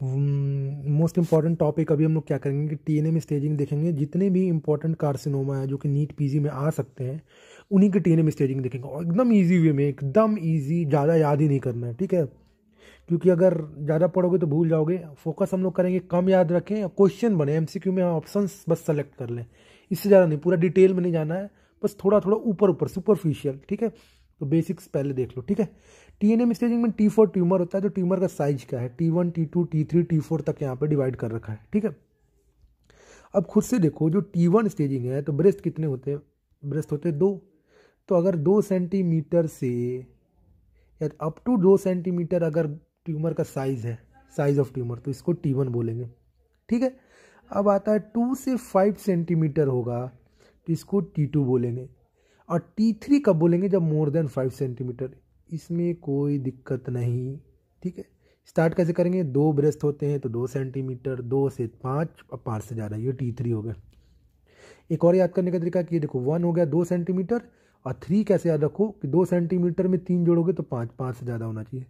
Most important topic अभी हम लोग क्या करेंगे कि टीएनए में स्टेजिंग देखेंगे। जितने भी इंपॉर्टेंट कार्सिनोमा है जो कि नीट पीजी में आ सकते हैं उन्हीं के टीएनए में स्टेजिंग देखेंगे, और एकदम इजी वे में, एकदम इजी, ज़्यादा याद ही नहीं करना है, ठीक है। क्योंकि अगर ज़्यादा पढ़ोगे तो भूल जाओगे। फोकस हम लोग करेंगे कम याद रखें, क्वेश्चन बने एमसीक्यू में, ऑप्शंस बस सेलेक्ट कर लें, इससे ज़्यादा नहीं, पूरा डिटेल में नहीं जाना है, बस थोड़ा थोड़ा ऊपर ऊपर सुपरफिशियल, ठीक है। तो बेसिक्स पहले देख लो, ठीक है। टीएनए में स्टेजिंग में T4 ट्यूमर होता है, तो ट्यूमर का साइज क्या है, T1 T2 T3 T4 तक यहाँ पे डिवाइड कर रखा है, ठीक है। अब खुद से देखो, जो T1 स्टेजिंग है तो ब्रेस्ट कितने होते हैं, ब्रेस्ट होते हैं 2। तो अगर 2 सेंटीमीटर से या अप टू 2 सेंटीमीटर अगर ट्यूमर का साइज है, साइज ऑफ ट्यूमर, तो इसको T1 बोलेंगे, ठीक है। अब आता है 2 से 5 सेंटीमीटर होगा तो इसको T2 बोलेंगे। और T3 कब बोलेंगे, जब मोर देन 5 सेंटीमीटर। इसमें कोई दिक्कत नहीं, ठीक है। स्टार्ट कैसे करेंगे, 2 ब्रेस्ट होते हैं तो 2 सेंटीमीटर, 2 से 5 और 5 से ज़्यादा, ये T3 हो गया। एक और याद करने का तरीका कि देखो 1 हो गया 2 सेंटीमीटर, और 3 कैसे याद रखो कि 2 सेंटीमीटर में 3 जोड़ोगे तो 5, 5 से ज़्यादा होना चाहिए।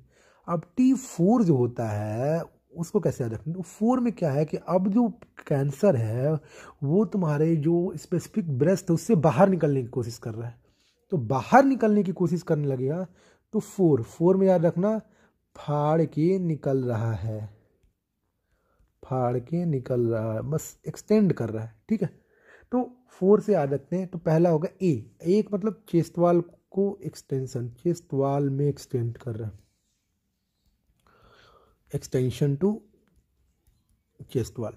अब T4 जो होता है उसको कैसे याद रखना, तो 4 में क्या है कि अब जो कैंसर है वो तुम्हारे जो स्पेसिफिक ब्रेस्ट है उससे बाहर निकलने की कोशिश कर रहा है। तो बाहर निकलने की कोशिश करने लगेगा तो 4 में याद रखना, फाड़ के निकल रहा है, फाड़ के निकल रहा है, बस एक्सटेंड कर रहा है, ठीक है। तो 4 से याद रखते हैं, तो पहला होगा ए। एक मतलब चेस्ट वाल को एक्सटेंशन, चेस्ट वाल में एक्सटेंड कर रहा है, एक्सटेंशन टू चेस्ट वाल।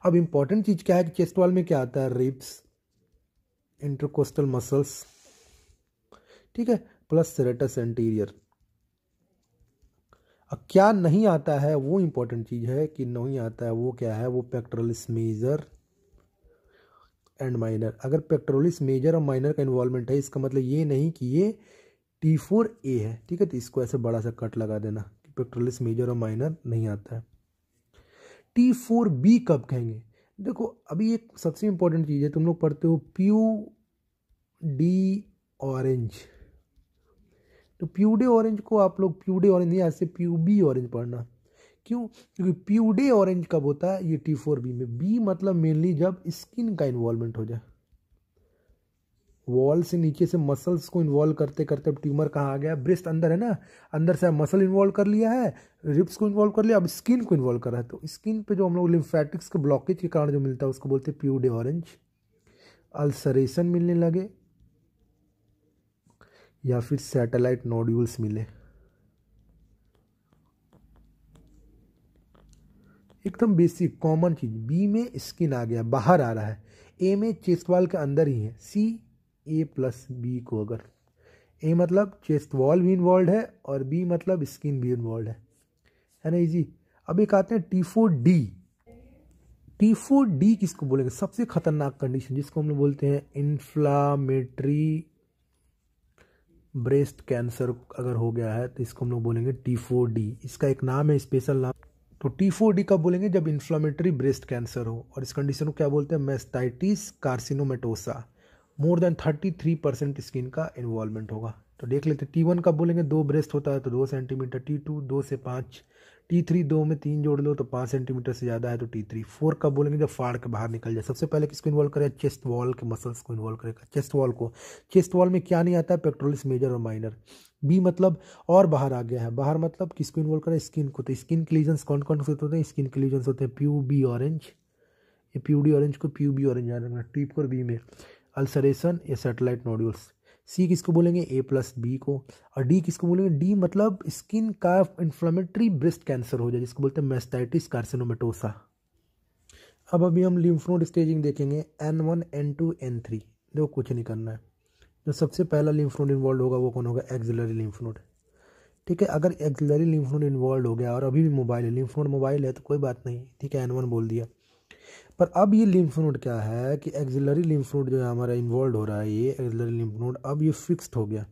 अब इंपॉर्टेंट चीज क्या है कि चेस्ट वाल में क्या आता है, रिब्स, इंटरकोस्टल मसल्स, ठीक है, प्लस सेरेटस एंटीरियर। अब क्या नहीं आता है, वो इंपॉर्टेंट चीज है कि नहीं आता है, वो क्या है, वो पेक्टोरलिस मेजर एंड माइनर। अगर पेक्टोरलिस मेजर और माइनर का इन्वॉल्वमेंट है, इसका मतलब ये नहीं कि ये T4A है, ठीक है। तो इसको ऐसे बड़ा सा कट लगा देना कि पेक्टोरलिस मेजर और माइनर नहीं आता है। T4B कब कहेंगे, देखो अभी एक सबसे इंपॉर्टेंट चीज है, तुम लोग पढ़ते हो प्यू डी ऑरेंज, तो प्यूडे ऑरेंज को आप लोग प्यूडे ऑरेंज नहीं, ऐसे प्यूबी ऑरेंज पढ़ना। क्यों, क्योंकि प्यूडे ऑरेंज कब होता है, ये T4B में। बी मतलब मेनली जब स्किन का इन्वॉल्वमेंट हो जाए, वॉल से नीचे से मसल्स को इन्वॉल्व करते करते, अब ट्यूमर कहाँ आ गया, ब्रेस्ट अंदर है ना, अंदर से मसल इन्वॉल्व कर लिया है, रिब्स को इन्वॉल्व कर लिया, अब स्किन को इन्वॉल्व कर रहा है। तो स्किन पे जो हम लोग लिम्फेटिक्स के ब्लॉकेज के कारण जो मिलता है उसको बोलते हैं प्यूडे ऑरेंज। अल्सरेशन मिलने लगे या फिर सैटेलाइट नोड्यूल्स मिले, एकदम बेसिक कॉमन चीज। बी में स्किन आ गया, बाहर आ रहा है। ए में चेस्ट वॉल के अंदर ही है, CA+B को अगर ए मतलब चेस्ट वॉल भी इन्वॉल्व है और बी मतलब स्किन भी इन्वॉल्व है ना, इजी। अब एक आते हैं T4D। T4D किसको बोलेंगे, सबसे खतरनाक कंडीशन जिसको हम लोग बोलते हैं इन्फ्लामेटरी ब्रेस्ट कैंसर अगर हो गया है तो इसको हम लोग बोलेंगे T4D। इसका एक नाम है, स्पेशल नाम। तो T4D कब बोलेंगे, जब इन्फ्लामेटरी ब्रेस्ट कैंसर हो, और इस कंडीशन को क्या बोलते हैं, मेस्टाइटिस कार्सिनोमेटोसा। मोर देन 33% स्किन का इन्वॉल्वमेंट होगा। तो देख लेते, T1 कब बोलेंगे, 2 ब्रेस्ट होता है तो 2 सेंटीमीटर, T2 2 से 5, T3 2 में 3 जोड़ लो तो 5 सेंटीमीटर से ज़्यादा है तो T3। 4 कब बोलेंगे, जब फाड़ के बाहर निकल जाए। सबसे पहले किसको इन्वॉल्व करेगा, चेस्ट वॉल के मसल्स को इन्वॉल्व करेगा, चेस्ट वॉल को। चेस्ट वॉल में क्या नहीं आता है, पेक्टोरलिस मेजर और माइनर। बी मतलब और बाहर आ गया है, बाहर मतलब किसको इन्वॉल्व करें, स्किन को। तो स्किन के लीजन्स कौन कौन से होते हैं, स्किन के लीजन्स होते हैं प्यूबी ऑरेंज, ये प्यूडी ऑरेंज को प्यूबी ऑरेंज याद रखना। T4B में अल्सरेशन या सैटेलाइट नोड्यूल्स। सी किसको बोलेंगे, A+B को। और डी किसको बोलेंगे, डी मतलब स्किन का इन्फ्लेमेटरी ब्रेस्ट कैंसर हो जाए जिसको बोलते हैं मेस्टाइटिस कार्सिनोमेटोसा। अब अभी हम लिम्फ नोड स्टेजिंग देखेंगे, N1 N2 N3। देखो कुछ नहीं करना है, जो सबसे पहला लिम्फ नोड इन्वॉल्व होगा वो कौन होगा, एक्सिलरी लिम्फ नोड, ठीक है। अगर एक्सिलरी लिम्फ नोड इन्वॉल्व हो गया और अभी भी मोबाइल है, लिम्फ नोड मोबाइल है तो कोई बात नहीं, ठीक है, N1 बोल दिया। पर अब ये लिम्फ नोड क्या है कि एक्सिलरी लिम्फ नोड जो है हमारा इन्वॉल्व हो रहा है, ये एक्सिलरी लिम्फ नोड अब ये फिक्स्ड हो गया।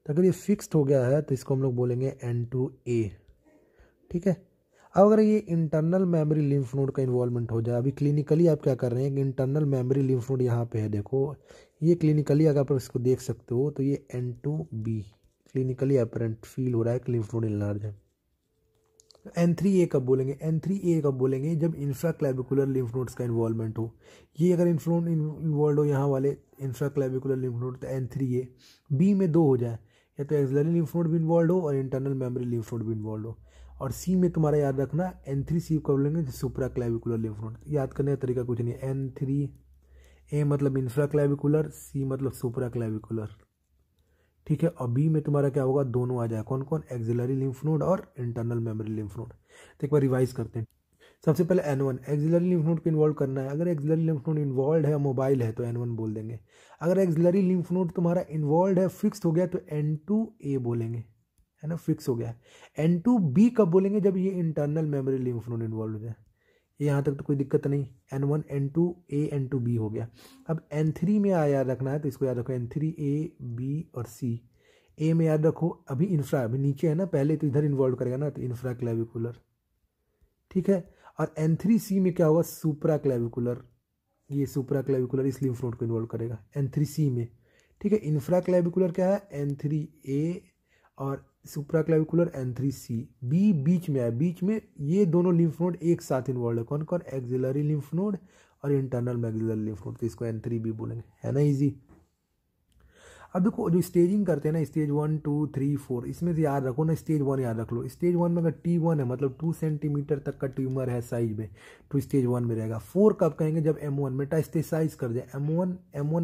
तो अगर ये फिक्स्ड हो गया है तो इसको हम लोग बोलेंगे N2A, ठीक है। अब अगर ये इंटरनल मेमोरी लिम्फ नोड का इन्वॉल्वमेंट हो जाए, अभी क्लिनिकली आप क्या कर रहे हैं कि इंटरनल मेमोरी लिम्फ नोड यहाँ पे है, देखो ये क्लिनिकली अगर आप इसको देख सकते हो तो ये N2B क्लिनिकली अपरेंट फील हो रहा है कि लिम्फ नोड इनलार्ज है। N3A कब बोलेंगे? N3A कब बोलेंगे? जब इंफ्राक्लैविकुलर लिम्फ नोड्स का इन्वॉल्वमेंट हो। ये अगर इन्वॉल्व हो यहाँ वाले इंफ्राक्लैविकुलर लिम्फ नोड, तो N3A। बी में दो हो जाए, या तो एक्सिलरी लिम्फ नोड भी इन्वॉल्व हो और इंटरनल मेमोरी लिम्फ नोड भी इन्वॉल्व हो। और सी में तुम्हारा याद रखना N3C कब बोलेंगे? सुप्राक्लैविकुलर लिम्फ नोड। याद करने का तरीका कुछ नहीं है। N3A मतलब इंफ्राक्लैविकुलर, सी मतलब सुप्राक्लैविकुलर, ठीक है। और बी में तुम्हारा क्या होगा? दोनों आ जाए। कौन कौन? एक्सिलरी लिम्फ नोड और इंटरनल मेमोरी लिम्फ नोड। तो एक बार रिवाइज करते हैं। सबसे पहले N1 एक्सिलरी लिम्फ नोड को इन्वॉल्व करना है। अगर एक्सिलरी लिम्फ नोड इन्वॉल्व है, मोबाइल है, तो N1 बोल देंगे। अगर एक्सिलरी लिम्फ नोड तुम्हारा इन्वॉल्व है, फिक्स्ड हो गया, तो N2A बोलेंगे, है ना, फिक्स हो गया। N2B कब बोलेंगे? जब ये internal memory lymph node involve हो जाए। यहाँ तक तो कोई दिक्कत नहीं। N1 N2A N2B हो गया। अब N3 में याद रखना है, तो इसको याद रखो N3A B और C। ए में याद रखो अभी इंफ्रा, अभी नीचे है ना, पहले तो इधर इन्वॉल्व करेगा ना, तो इंफ्रा क्लेविकुलर, ठीक है। और N3C में क्या होगा? सुप्रा क्लेविकुलर। ये सुप्रा क्लेविकुलर इस लिम्फ नोड को इन्वॉल्व करेगा N3C में, ठीक है। इंफ्रा क्लेविकुलर क्या है? N3A और सुप्रा क्लेविकुलर N3C। बी बीच में है, बीच में ये दोनों लिम्फ नोड एक साथ इन्वॉल्व है। कौन कौन? एक्सिलरी लिम्फ नोड और इंटरनल मैक्सिलरी लिम्फ नोड, तो इसको N3B बोलेंगे, है ना, इजी। अब देखो जो स्टेजिंग करते हैं ना, स्टेज 1 2 3 4, इसमें से याद रखो ना, स्टेज 1 याद रख लो। स्टेज 1 में अगर T1 है, मतलब 2 सेंटीमीटर तक का ट्यूमर है साइज में, तो स्टेज 1 में रहेगा। 4 कब कहेंगे? जब M1 मेटास्टेसाइज कर जाए। M1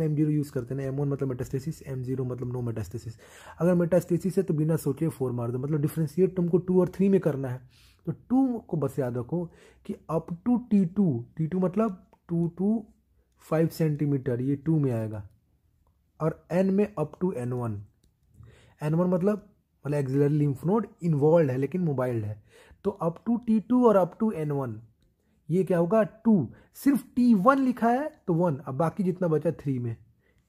M0 यूज़ करते हैं ना। M1 मतलब मेटास्टेसिस, M0 मतलब नो मेटास्टेसिस। अगर मेटास्टेसिस है तो बिना सोचे 4 मार दो, मतलब डिफ्रेंशिएट तुमको 2 और 3 में करना है। तो 2 को बस याद रखो कि अप टू T2 मतलब 2 to 5 सेंटीमीटर, ये 2 में आएगा। और N में अप टू N1 मतलब एक्सिलरी लिम्फ नोड इन्वॉल्व है लेकिन मोबाइल्ड है। तो अप टू T2 और अप टू N1, ये क्या होगा? 2। सिर्फ T1 लिखा है तो 1, अब बाकी जितना बचा 3 में।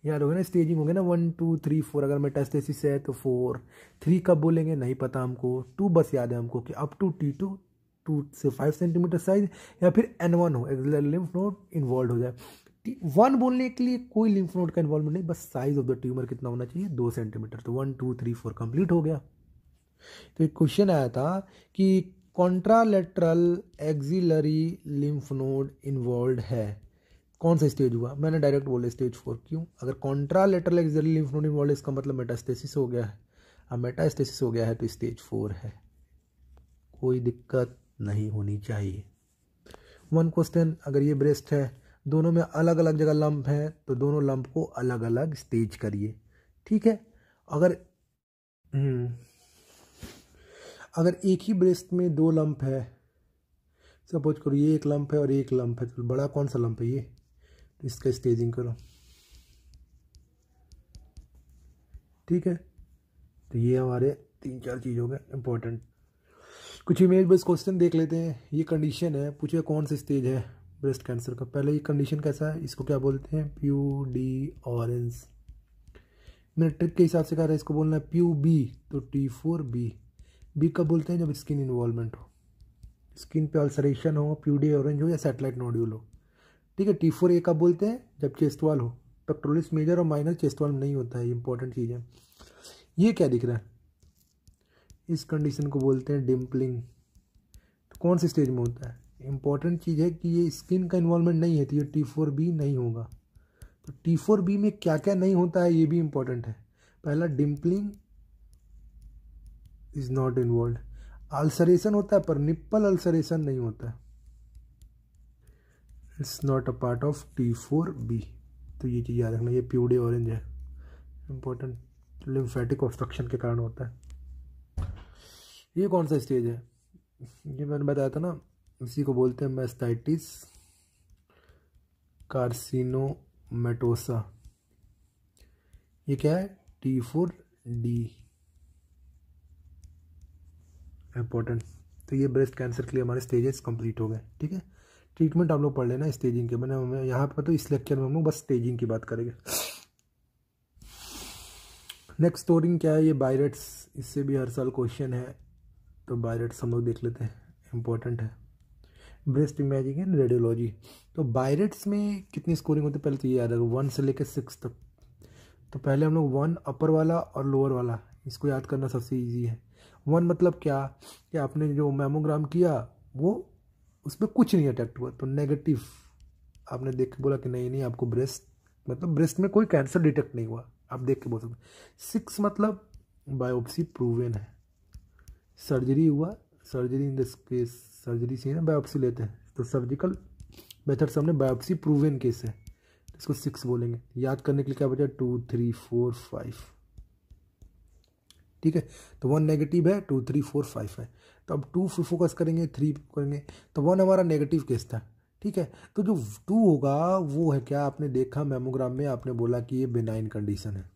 याद होगा ना, स्टेजिंग होंगे ना 1 2 3 4। अगर मेटास्टेसिस है तो 4। 3 कब बोलेंगे? नहीं पता हमको। 2 बस याद है हमको कि अप टू T2 2 से 5 सेंटीमीटर साइज, या फिर N1 हो, एक्सिलरी लिम्फ नोड इन्वॉल्व हो जाए। 1 बोलने के लिए कोई लिम्फ नोड का इन्वॉल्वमेंट नहीं, बस साइज ऑफ द ट्यूमर कितना होना चाहिए? 2 सेंटीमीटर। तो 1 2 3 4 कंप्लीट हो गया। तो एक क्वेश्चन आया था कि contralateral axillary lymph node involve है, कौन सा स्टेज हुआ? मैंने डायरेक्ट बोले स्टेज 4। क्यों? अगर contralateral axillary lymph node involve है, इसका मतलब मेटास्टेसिस हो गया है। अब मेटास्टेसिस हो गया है तो स्टेज 4 है, कोई दिक्कत नहीं होनी चाहिए। 1 क्वेश्चन, अगर ये ब्रेस्ट है, दोनों में अलग अलग जगह लंप है, तो दोनों लंप को अलग अलग स्टेज करिए, ठीक है। अगर अगर एक ही ब्रेस्ट में 2 लंप है, सपोज करो ये एक लंप है और एक लंप है, तो बड़ा कौन सा लंप है? ये, तो इसका स्टेजिंग करो, ठीक है। तो ये हमारे 3-4 चीज़ हो गए इंपॉर्टेंट। कुछ इमेज बेस्ड क्वेश्चन देख लेते हैं। ये कंडीशन है, पूछे कौन सा स्टेज है ब्रेस्ट कैंसर का। पहले ये कंडीशन कैसा है, इसको क्या बोलते हैं? प्यू डी ऑरेंज। मैंने ट्रिक के हिसाब से कहा था, इसको बोलना है प्यू बी, तो T4B। बी कब बोलते हैं? जब स्किन इन्वॉल्वमेंट हो, स्किन पे अल्सरेशन हो, प्यू डी ऑरेंज हो, या सैटेलाइट नोड्यूल हो, ठीक है। T4A कब बोलते हैं? जब चेस्ट वॉल हो। पेक्टोरलिस मेजर और माइनर चेस्ट वॉल में नहीं होता है, इंपॉर्टेंट चीज़ है। ये क्या दिख रहा है? इस कंडीशन को बोलते हैं डिम्पलिंग। तो कौन से स्टेज में होता है? इंपॉर्टेंट चीज़ है कि ये स्किन का इन्वॉल्वमेंट नहीं है, तो ये T4B नहीं होगा। तो T4B में क्या क्या नहीं होता है, ये भी इंपॉर्टेंट है। पहला, dimpling is not involve. Ulceration होता है पर निप्पल अल्सरेशन नहीं होता है, it's not a part of T4B। तो ये चीज़ याद रखना, ये प्यूडे ऑरेंज है, इंपॉर्टेंट, लिम्फेटिक ऑब्स्ट्रक्शन के कारण होता है। ये कौन सा स्टेज है? ये मैंने बताया था ना, इसी को बोलते हैं मैस्टाइटिस कार्सिनोमेटोसा। ये क्या है? T4D, important. तो ये ब्रेस्ट कैंसर के लिए हमारे स्टेजेस कंप्लीट हो गए, ठीक है। ट्रीटमेंट आप लोग पढ़ लेना स्टेजिंग के, मैंने यहाँ पर तो इस लेक्चर में हम लोग बस स्टेजिंग की बात करेंगे। नेक्स्ट स्टोरिंग क्या है? ये बायरेट्स, इससे भी हर साल क्वेश्चन है, तो बायरेट्स हम लोग देख लेते हैं, इंपॉर्टेंट है। Breast imaging and radiology. तो बायरेट्स में कितनी स्कोरिंग होती है? पहले तो ये याद रखो 1 से लेकर 6 तक। तो पहले हम लोग 1 अपर वाला और लोअर वाला, इसको याद करना सबसे ईजी है। वन मतलब क्या कि आपने जो मैमोग्राम किया वो उसमें कुछ नहीं अटैक्ट हुआ, तो नेगेटिव। आपने देख के बोला कि नहीं नहीं आपको ब्रेस्ट मतलब ब्रेस्ट में कोई कैंसर डिटेक्ट नहीं हुआ, आप देख के बोल सकते। 6 मतलब बायोप्सी प्रूवन है, सर्जरी हुआ, surgery in this case surgery से ना बायोप्सी लेते हैं, तो सर्जिकल मेथड से हमने बायोप्सी प्रूवन केस है, तो इसको 6 बोलेंगे। याद करने के लिए क्या बचा 2 3 4 5, ठीक है। तो 1 नेगेटिव है, 2 3 4 5 है, तो अब 2 फोकस करेंगे, 3 करेंगे, तो 1 हमारा नेगेटिव केस था, ठीक है। तो जो 2 होगा वो है क्या, आपने देखा मैमोग्राम में आपने बोला कि ये बेनाइन कंडीशन है,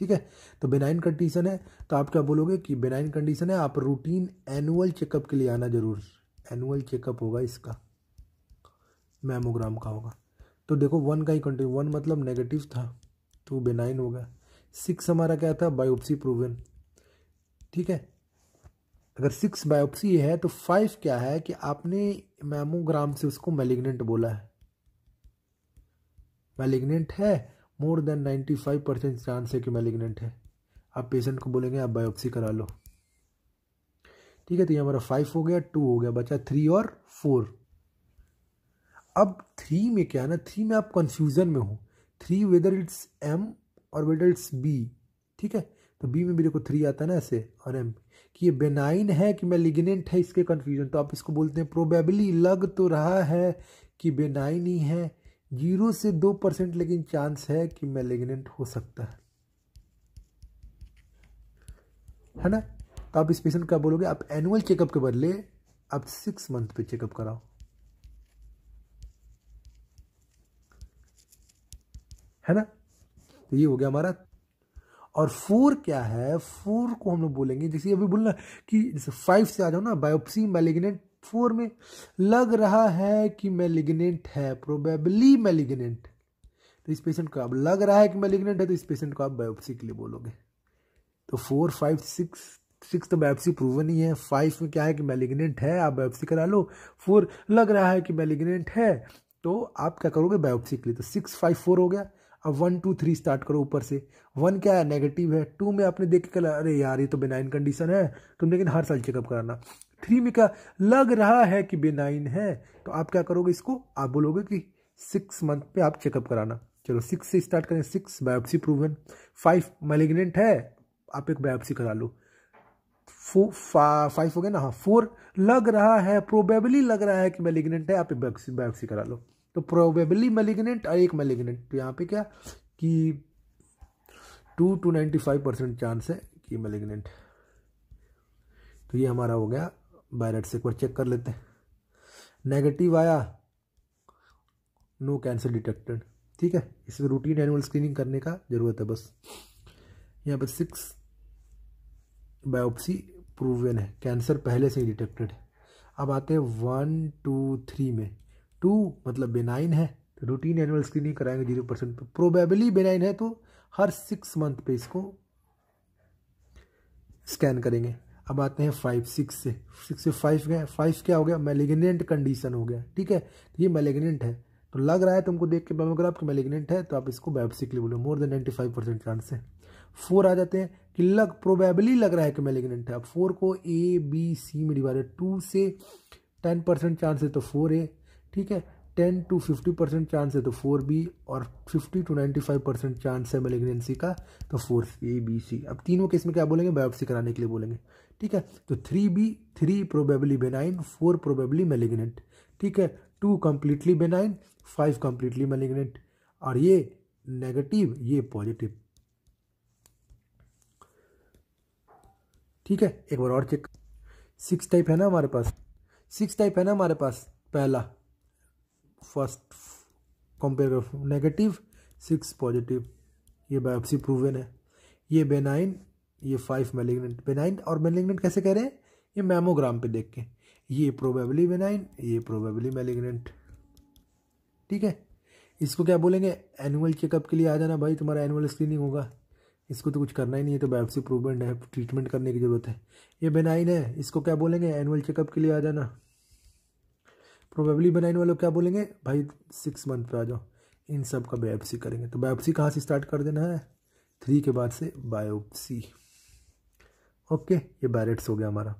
ठीक है। तो बेनाइन कंडीशन है तो आप क्या बोलोगे कि बेनाइन कंडीशन है, आप रूटीन एनुअल चेकअप के लिए आना जरूर, एनुअल चेकअप होगा इसका, मैमोग्राम का होगा। तो देखो 1 का ही कंडीशन, 1 मतलब नेगेटिव था, 2 बेनाइन होगा, 6 हमारा क्या था बायोप्सी प्रूवन, ठीक है। अगर 6 बायोप्सी है तो 5 क्या है कि आपने मैमोग्राम से उसको मैलिग्नेंट बोला है, मैलिग्नेंट है, मोर देन 95% चांस है कि मैलिग्नेंट है, आप पेशेंट को बोलेंगे आप बायोप्सी करा लो, ठीक है। तो ये हमारा 5 हो गया, 2 हो गया, बचा 3 और 4। अब 3 में क्या है ना, 3 में आप कंफ्यूजन में हो, 3 वेदर इट्स एम और वेदर इट्स बी, ठीक है। तो बी में मेरे को 3 आता है ना ऐसे, और एम कि ये बेनाइन है कि मैलिग्नेंट है, इसके कंफ्यूजन, तो आप इसको बोलते हैं प्रोबेबली, लग तो रहा है कि बेनाइन ही है, 0 से 2% लेकिन चांस है कि मैलिग्नेंट हो सकता है ना। तो आप इस पेशेंट का बोलोगे आप एनुअल चेकअप के बदले आप 6 मंथ पे चेकअप कराओ, है ना। तो ये हो गया हमारा। और 4 क्या है, 4 को हम लोग बोलेंगे जैसे अभी बोलना कि जैसे 5 से आ जाओ ना, बायोप्सी मैलिग्नेंट, 4 में लग रहा है कि मैलिग्नेंट है, प्रोबेबली मैलिग्नेंट, तो इस पेशेंट को अब लग रहा है कि मैलिग्नेंट है, तो इस पेशेंट को आप बायोप्सी के लिए बोलोगे। तो 4 5 6 तो बायोप्सी प्रूवन ही है, 5 में क्या है कि मैलिग्नेंट है, आप बायोप्सी करा लो, 4 लग रहा है कि मैलिग्नेंट है, तो आप क्या करोगे बायोप्सी के लिए। तो 6 5 4 हो गया। अब 1 2 3 स्टार्ट करो ऊपर से। 1 क्या है नेगेटिव है, 2 में आपने देख के अरे यार ये तो बेनाइन कंडीशन है, तुम लेकिन हर साल चेकअप कराना। 3 में क्या लग रहा है कि बेनाइन है, तो आप क्या करोगे इसको, आप बोलोगे कि 6 मंथ पे आप चेकअप कराना। चलो 6 से स्टार्ट करें, 6 बायोप्सी प्रूवन, 5 मैलिग्नेंट है, आप एक बायोप्सी करा लो, 5 हो गया ना, हाँ 4 लग रहा है, प्रोबेबली लग रहा है कि मैलिग्नेंट है, आप एक बायोप्सी करा लो। तो प्रोबेबली मैलिग्नेंट और एक मैलिग्नेंट, तो यहाँ पे क्या कि 2 to 95% चांस है कि मैलिग्नेंट। तो ये हमारा हो गया बायरेट से, एक बार चेक कर लेते हैं। नेगेटिव आया, नो कैंसर डिटेक्टेड, ठीक है। इसमें रूटीन एनुअल स्क्रीनिंग करने का जरूरत है बस। यहाँ पे 6 बायोप्सी प्रूवन है, कैंसर पहले से ही डिटेक्टेड है। अब आते हैं 1 2 3 में, 2 मतलब बेनाइन है, तो रूटीन एनुअल स्क्रीनिंग कराएंगे 0% पे, प्रोबेबली बेनाइन है तो हर 6 मंथ पे इसको स्कैन करेंगे। अब आते हैं 5 6 से, 6 से 5 गए, 5 क्या हो गया मैलिग्नेंट कंडीशन हो गया, ठीक है। तो ये मैलिग्नेंट है, तो लग रहा है तुमको देख के मैमोग्राफ कि मैलिग्नेंट है, तो आप इसको बायोप्सी के लिए बोलो, मोर देन 95% चांस है। 4 आ जाते हैं कि प्रोबेबली लग रहा है कि मैलिग्नेंट है। अब 4 को ए बी सी में डिवाइडेड, 2 से 10% चांस है तो 4A, ठीक है, 10 to 50% चांस है तो 4B, और 50 to 95% चांस है मैलिग्नेंसी का तो 4ABC। अब तीनों केस में क्या बोलेंगे, बायोप्सी कराने के लिए बोलेंगे, ठीक है। तो 3B, 3 probably benign, 4 probably malignant, ठीक है, 2 कंप्लीटली बेनाइन, 5 कंप्लीटली मैलिग्नेंट, और ये नेगेटिव ये पॉजिटिव, ठीक है। एक बार और चेक, 6 टाइप है ना हमारे पास, 6 टाइप है ना हमारे पास, पहला फर्स्ट कंपेयर नेगेटिव, 6 पॉजिटिव, ये बायोप्सी प्रूवन है, ये बेनाइन, ये 5 मैलिग्नेंट। बेनाइन और मैलिग्नेंट कैसे कह रहे हैं, ये मैमोग्राम पे देख के, ये प्रोबेबली बेनाइन, ये प्रोबेबली मैलिग्नेंट, ठीक है। इसको क्या बोलेंगे, एनुअल चेकअप के लिए आ जाना भाई, तुम्हारा एनुअल स्क्रीनिंग होगा, इसको तो कुछ करना ही नहीं है, तो बायोप्सी प्रूवन है, ट्रीटमेंट करने की जरूरत है। ये बेनाइन है, इसको क्या बोलेंगे, एनुअल चेकअप के लिए आ जाना। प्रोबेबली बेनाइन वालों क्या बोलेंगे भाई, 6 मंथ पे आ जाओ, इन सब का बायोप्सी करेंगे। तो बायोप्सी कहाँ से स्टार्ट कर देना है, 3 के बाद से बायोप्सी, ओके, ये बैरेट्स हो गया हमारा।